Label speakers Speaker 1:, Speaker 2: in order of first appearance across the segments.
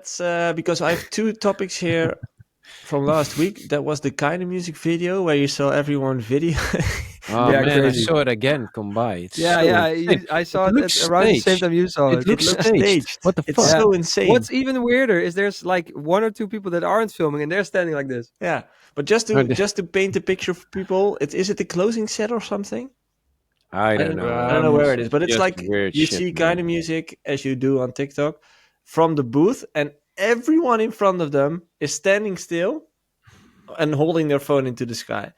Speaker 1: Let's because I have two topics here from last week. That was the kind of music video where you saw everyone video.
Speaker 2: Oh
Speaker 3: Yeah,
Speaker 2: man, I
Speaker 3: crazy.
Speaker 2: saw it again come by. It's
Speaker 3: Yeah,
Speaker 2: so
Speaker 3: yeah.
Speaker 2: insane.
Speaker 3: I
Speaker 2: It
Speaker 3: saw it
Speaker 2: looks
Speaker 3: around the same
Speaker 2: staged.
Speaker 3: time you saw
Speaker 2: It
Speaker 3: it.
Speaker 2: looks
Speaker 1: It looks
Speaker 2: staged.
Speaker 1: staged.
Speaker 2: What the
Speaker 1: It's
Speaker 2: fuck?
Speaker 3: Yeah.
Speaker 1: so insane.
Speaker 3: What's even weirder is there's like one or two people that aren't filming and they're standing like this.
Speaker 1: Yeah, but just
Speaker 2: Oh,
Speaker 1: to just to paint a picture for people, is it the closing set or something?
Speaker 2: I
Speaker 1: I
Speaker 2: don't
Speaker 1: don't
Speaker 2: know.
Speaker 1: I don't know where
Speaker 2: It's
Speaker 1: it is, but it's
Speaker 2: just
Speaker 1: like
Speaker 2: weird
Speaker 1: you
Speaker 2: shit,
Speaker 1: see kind
Speaker 2: man.
Speaker 1: of music as you do on TikTok from the booth, and everyone in front of them is standing still and holding their phone into the sky.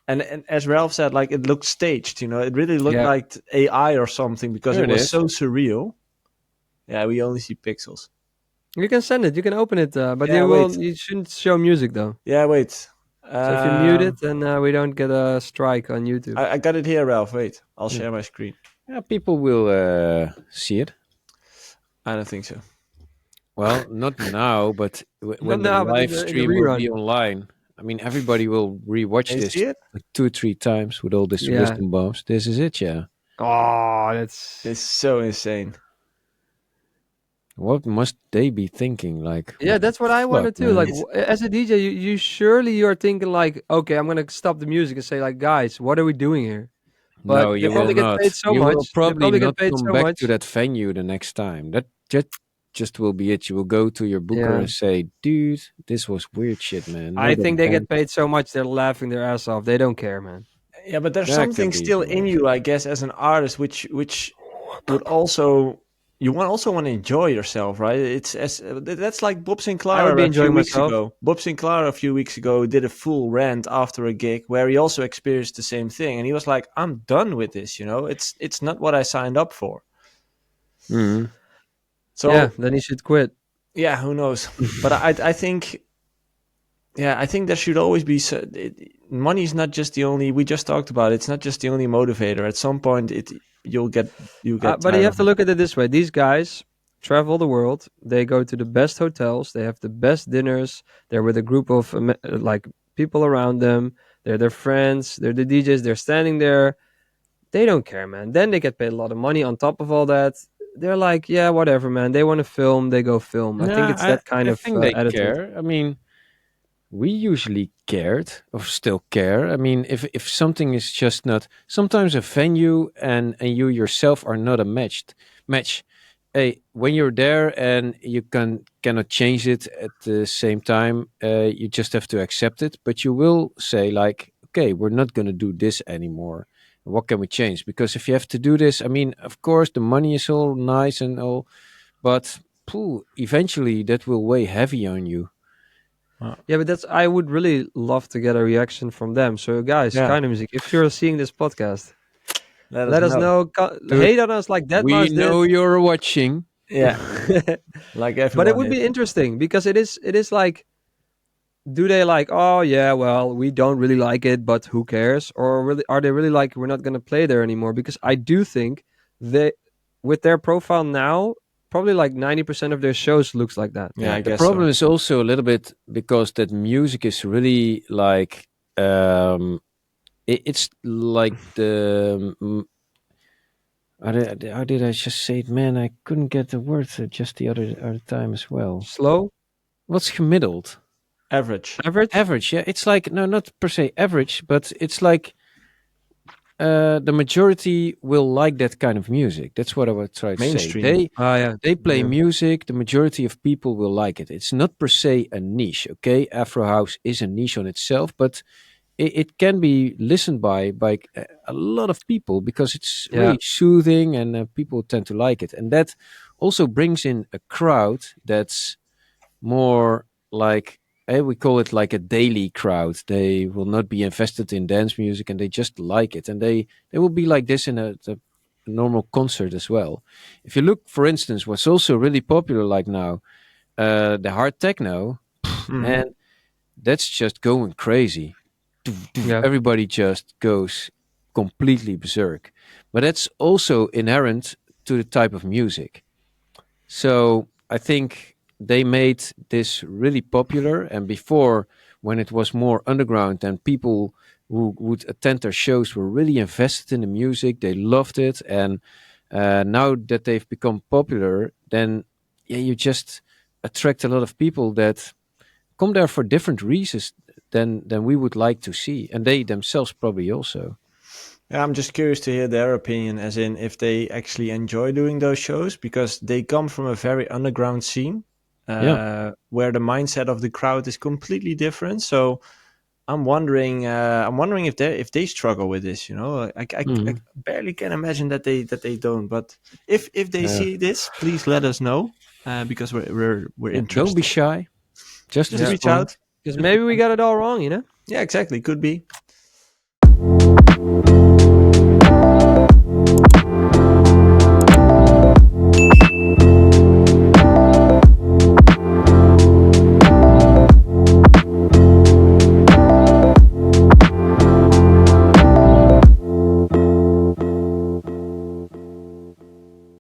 Speaker 1: And as Ralph said, like it looked staged. It really looked
Speaker 3: Yeah.
Speaker 1: like AI or something because
Speaker 2: Here
Speaker 1: it
Speaker 2: it
Speaker 1: was
Speaker 2: is.
Speaker 1: so surreal. Yeah, we only see pixels.
Speaker 3: You can send it. You can open it, but
Speaker 1: Yeah, wait.
Speaker 3: you shouldn't show music though.
Speaker 1: Yeah, wait.
Speaker 3: So if you mute it, then we don't get a strike on YouTube.
Speaker 1: I got it here, Ralph. Wait, I'll
Speaker 3: Yeah.
Speaker 1: share my screen.
Speaker 2: Yeah, people will see it.
Speaker 1: I don't think so.
Speaker 2: Well, not now, but
Speaker 3: Not
Speaker 2: when the
Speaker 3: now, but
Speaker 2: live
Speaker 3: in the
Speaker 2: stream will be
Speaker 3: rerun.
Speaker 2: online. I mean, everybody will rewatch
Speaker 1: Can you
Speaker 2: this
Speaker 1: see it?
Speaker 2: like 2 or 3 times with all this
Speaker 3: Yeah.
Speaker 2: wisdom bombs. This is it, yeah.
Speaker 3: Oh, that's
Speaker 1: It's so insane.
Speaker 2: What must they be thinking? Like,
Speaker 3: yeah. That's what I wonder
Speaker 2: fuck,
Speaker 3: too. Like
Speaker 2: man.
Speaker 3: as a DJ, you surely you're thinking like, okay, I'm gonna stop the music and say like, guys, what are we doing here? But
Speaker 2: No,
Speaker 3: they
Speaker 2: you will
Speaker 3: probably get paid
Speaker 2: not.
Speaker 3: so
Speaker 2: You will
Speaker 3: much. They
Speaker 2: probably
Speaker 3: probably
Speaker 2: not
Speaker 3: get paid
Speaker 2: come
Speaker 3: so
Speaker 2: back to
Speaker 3: much.
Speaker 2: that venue the next time. That just will be it. You will go to your booker
Speaker 3: Yeah.
Speaker 2: and say, "Dude, this was weird shit, man."
Speaker 3: I
Speaker 2: Not a
Speaker 3: think they
Speaker 2: band.
Speaker 3: get paid so much they're laughing their ass off. They don't care, man.
Speaker 1: Yeah, but there's
Speaker 2: That can
Speaker 1: something
Speaker 2: be
Speaker 1: still
Speaker 2: easily.
Speaker 1: in you, I guess, as an artist, which would also also want to enjoy yourself, right? It's as that's like Bob
Speaker 3: I would
Speaker 1: Sinclair
Speaker 3: be
Speaker 1: a few
Speaker 3: enjoying
Speaker 1: weeks
Speaker 3: myself.
Speaker 1: ago. Bob Sinclair a few weeks ago did a full rant after a gig where he also experienced the same thing, and he was like, "I'm done with this. It's not what I signed up for."
Speaker 2: Mhm.
Speaker 3: Yeah,
Speaker 1: So
Speaker 3: then he should quit.
Speaker 1: yeah, who knows? But I think I think there should always be money is not just the only. We just talked about it. It's not just the only motivator. At some point, you'll get
Speaker 3: But you
Speaker 1: tired
Speaker 3: have
Speaker 1: of
Speaker 3: to
Speaker 1: it.
Speaker 3: look at it this way: these guys travel the world. They go to the best hotels. They have the best dinners. They're with a group of like people around them. They're their friends. They're the DJs. They're standing there. They don't care, man. Then they get paid a lot of money on top of all that. They're like, yeah, whatever, man. They want to film. They go film. I think
Speaker 2: Yeah,
Speaker 3: it's that kind
Speaker 2: I
Speaker 3: of
Speaker 2: think they
Speaker 3: attitude.
Speaker 2: care. I mean, we usually cared or still care. I mean, if something is just not sometimes a venue and you yourself are not a match. Hey, when you're there and you cannot change it at the same time, you just have to accept it. But you will say like, okay, we're not going to do this anymore. What can we change? Because if you have to do this, I mean, of course, the money is all nice and all, but eventually that will weigh heavy on you.
Speaker 3: Yeah, but that's I would really love to get a reaction from them. So, guys,
Speaker 1: Yeah,
Speaker 3: kind of music. If you're seeing this podcast,
Speaker 1: let us
Speaker 3: let us
Speaker 1: know.
Speaker 3: know.
Speaker 2: Dude,
Speaker 3: Hate on us like that
Speaker 2: we
Speaker 3: Mars did.
Speaker 2: know you're watching.
Speaker 1: Yeah, like
Speaker 3: But it
Speaker 1: everyone
Speaker 3: would
Speaker 1: is.
Speaker 3: be interesting because it is like, do they like, oh yeah, well, we don't really like it, but who cares? Or really, are they really like, we're not gonna play there anymore? Because I do think they, with their profile now, probably like 90% of their shows looks like that.
Speaker 1: Yeah,
Speaker 2: Yeah,
Speaker 1: I
Speaker 2: the
Speaker 1: guess so.
Speaker 2: problem is also a little bit because that music is really like it's like the how did I just say it, man? I couldn't get the word just the other time as well.
Speaker 3: Slow,
Speaker 2: What's gemiddeld?
Speaker 1: Average.
Speaker 3: average.
Speaker 2: Average, yeah. It's like no, not per se average, but it's like the majority will like that kind of music. That's what I would try to say.
Speaker 1: Mainstream.
Speaker 3: Ah, yeah,
Speaker 2: They play
Speaker 3: yeah.
Speaker 2: music. The majority of people will like it. It's not per se a niche. Okay, Afro house is a niche on itself, but it can be listened by a lot of people because it's
Speaker 3: Yeah.
Speaker 2: really soothing and people tend to like it. And that also brings in a crowd that's more like we call it like a daily crowd. They will not be invested in dance music and they just like it, and they will be like this in a normal concert as well. If you look, for instance, what's also really popular like now, the hard techno,
Speaker 1: Mhm.
Speaker 2: man, that's just going crazy.
Speaker 3: Yeah.
Speaker 2: Everybody just goes completely berserk, but that's also inherent to the type of music. So I think they made this really popular. And before, when it was more underground and people who would attend their shows were really invested in the music, they loved it. And now that they've become popular, then yeah, you just attract a lot of people that come there for different reasons than we would like to see, and they themselves probably also.
Speaker 1: Yeah, I'm just curious to hear their opinion, as in if they actually enjoy doing those shows, because they come from a very underground scene,
Speaker 2: Yeah.
Speaker 1: where the mindset of the crowd is completely different. So I'm wondering if they struggle with this. I
Speaker 2: Mhm.
Speaker 1: barely can imagine that they don't. But if they
Speaker 2: Yeah.
Speaker 1: see this, please let us know, because we're
Speaker 2: Yeah. Don't be
Speaker 1: interested.
Speaker 2: shy. Just
Speaker 1: Just
Speaker 3: Yeah,
Speaker 1: reach
Speaker 2: respond.
Speaker 1: out.
Speaker 3: because maybe we got it all wrong, you know.
Speaker 1: Yeah, exactly. Could be.